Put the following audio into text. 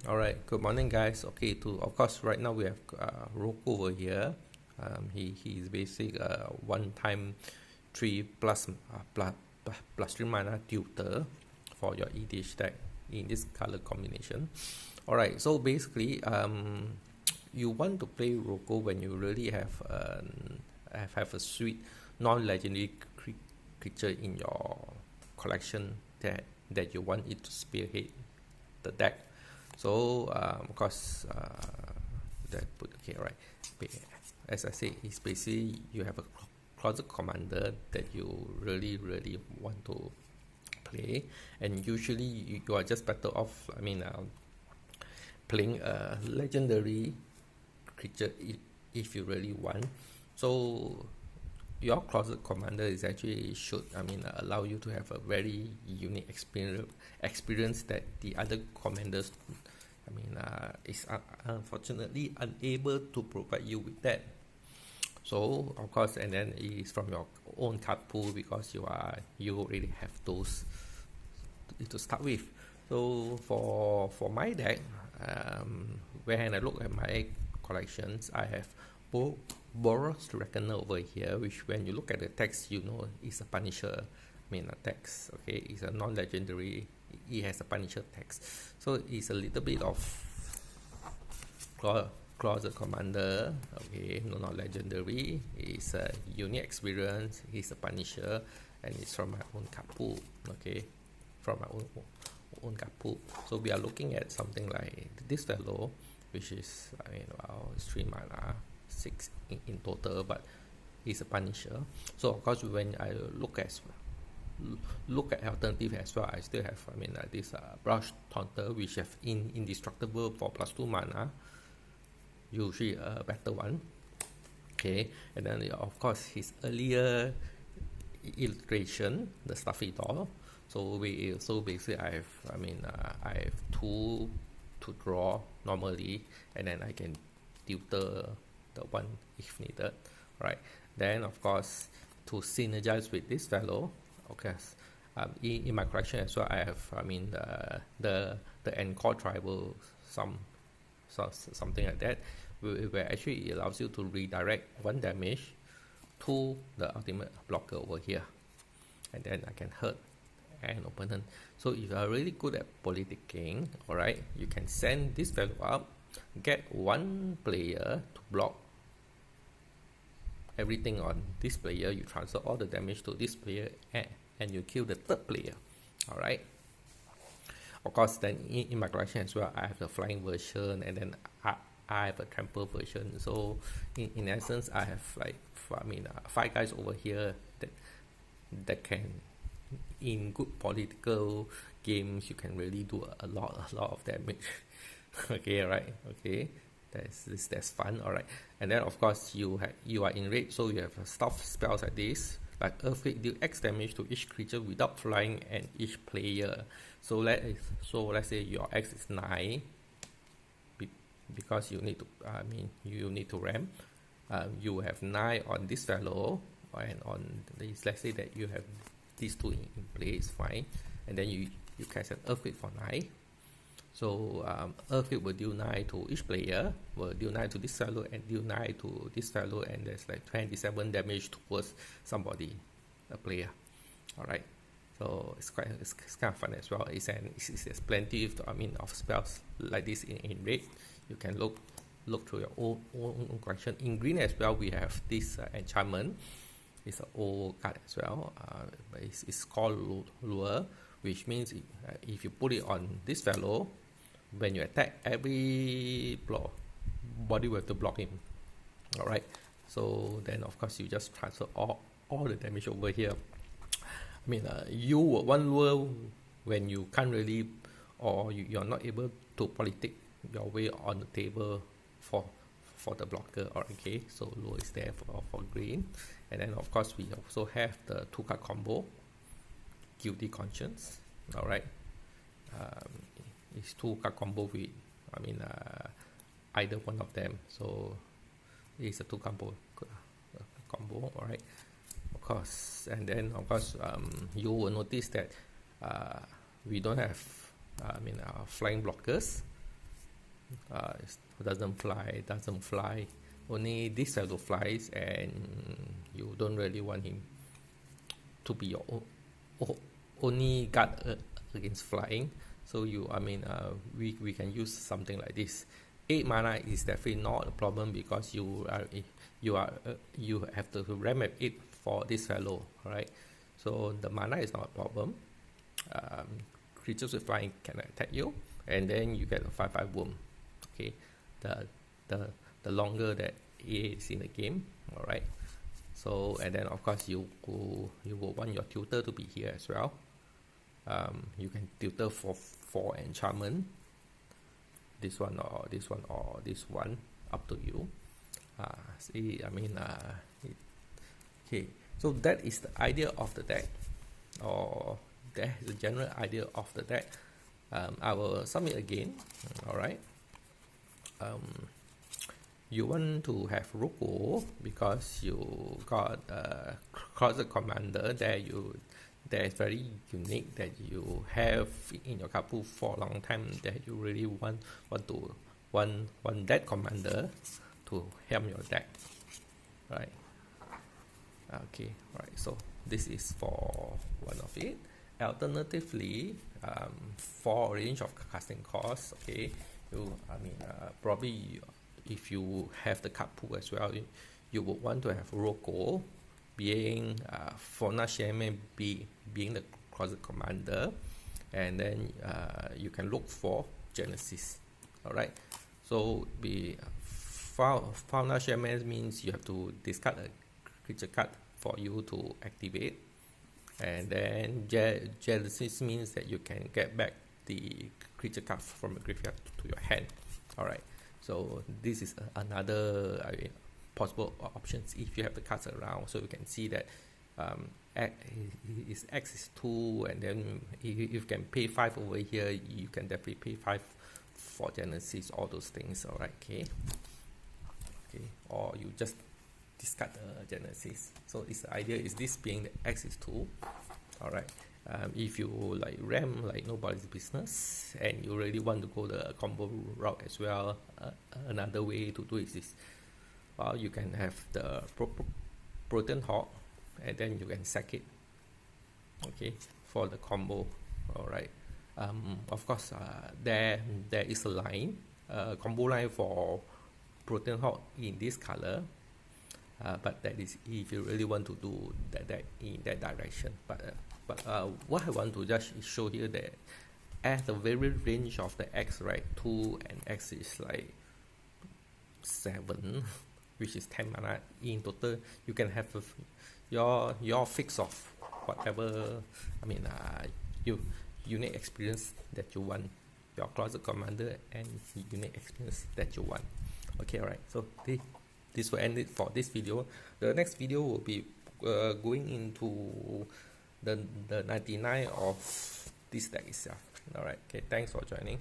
All right, good morning, guys. Okay, of course, right now we have Rocco over here. He's basic one time 3 plus 3 mana tutor for your EDH deck in this color combination. All right, so basically, you want to play Rocco when you really have a sweet non-legendary creature in your collection that you want it to spearhead the deck. So of course that put okay, right, as I say, it's basically you have a closet commander that you really want to play, and usually you are just better off, playing a legendary creature if you really want. So your closet commander is actually should allow you to have a very unique experience that the other commanders is unfortunately unable to provide you with that. So of course, and then it's from your own card pool, because you already have those to start with. So for my deck, when I look at my collections, I have Boros Reckoner over here, which when you look at the text, you know it's a Punisher. A text, okay, it's a non-legendary. It has a Punisher text, so it's a little bit of closet commander. Okay, no, not legendary. It's a unique experience. It's a Punisher, and it's from my own card pool. Okay, from my own card pool. So we are looking at something like this fellow, which is 3 mana, 6 in total, but it's a Punisher. So of course, when I look at alternative as well, I still have this Brush Taunter, which have indestructible for +2 mana, usually a better one. Okay, and then of course his earlier illustration, the Stuffy Doll. So basically I have 2 to draw normally, and then I can tutor the one if needed, right? Then of course, to synergize with this fellow, okay, in my collection as well, I have the Encore Tribal, something like that, where actually it allows you to redirect 1 damage to the ultimate blocker over here, and then I can hurt an opponent. So if you are really good at politicking, alright, you can send this fellow up, get 1 player to block everything on this player, you transfer all the damage to this player, and you kill the 3rd player. Alright, of course, then in my collection as well, I have the flying version, and then I have a trample version. So in essence, I have 5 guys over here that can, in good political games, you can really do a lot of damage. Okay, right? Okay, that's fun. All right, and then of course you are in red, so you have stuff spells like this, like Earthquake, deal X damage to each creature without flying and each player. So let's say your X is 9, because you need to ramp. You have 9 on this fellow, and on this, let's say that you have these 2 in place, fine, and then you cast an Earthquake for 9. So Earthquake will deal 9 to each player, will deal 9 to this fellow, and deal 9 to this fellow, and there's like 27 damage towards somebody, a player. Alright, so it's kind of fun as well. There's plenty of spells like this in red. You can look through your own collection. In green as well, we have this enchantment. It's an old card as well, but it's called Lure, which means if you put it on this fellow, when you attack, every body will have to block him. Alright, so then of course you just transfer all the damage over here. You will one lure when you can't really, or you're not able to politic your way on the table for the blocker. Okay, so lure is there for green. And then of course we also have the 2-card combo, Guilty Conscience. Alright, it's 2-card combo with either one of them, so it's a 2 combo. Alright, of course. And then of course you will notice that we don't have flying blockers. doesn't fly. Only this fellow flies, and you don't really want him to be your only guard against flying. So we can use something like this. 8 mana is definitely not a problem because you have to ram at 8 for this fellow. Alright, so the mana is not a problem. Creatures with flying can attack you, and then you get a 5/5 worm. Okay, the longer that it is in the game. Alright, so and then of course you will want your tutor to be here as well. You can tutor for enchantment, this one or this one or this one, up to you. Okay, so that is the idea of the deck, or that is the general idea of the deck. I will sum it again. Alright, you want to have Rocco because you got a closet commander that is very unique, that you have in your card pool for a long time, that you really want that commander to help your deck, right? Okay, right. So this is for one of it. Alternatively, for range of casting costs, okay, probably if you have the card pool as well, you would want to have Rocco being Fauna Shaman being the closet commander, and then you can look for Genesis. Alright, so Fauna Shaman means you have to discard a creature card for you to activate, and then Genesis means that you can get back the creature card from the graveyard to your hand. Alright, so this is another possible options if you have the cards around. So you can see that X is 2, and then if you can pay 5 over here, you can definitely pay 5 for Genesis, all those things. Alright, okay, or you just discard the Genesis. So the idea is this being the X is 2. Alright, if you like ram like nobody's business, and you really want to go the combo route as well, another way to do it is, well, you can have the Protean Hawk, and then you can sack it, okay, for the combo. Alright, of course, there is a line, combo line for Protean Hawk in this color, but that is if you really want to do that in that direction. But what I want to just show here, that at the very range of the X, right, 2 and X is like 7, which is 10 mana in total. You can have your fix of whatever, unique experience that you want, your closet commander and unique experience that you want. Okay, alright, so this will end it for this video. The next video will be going into the 99 of this deck itself. Alright, okay, thanks for joining.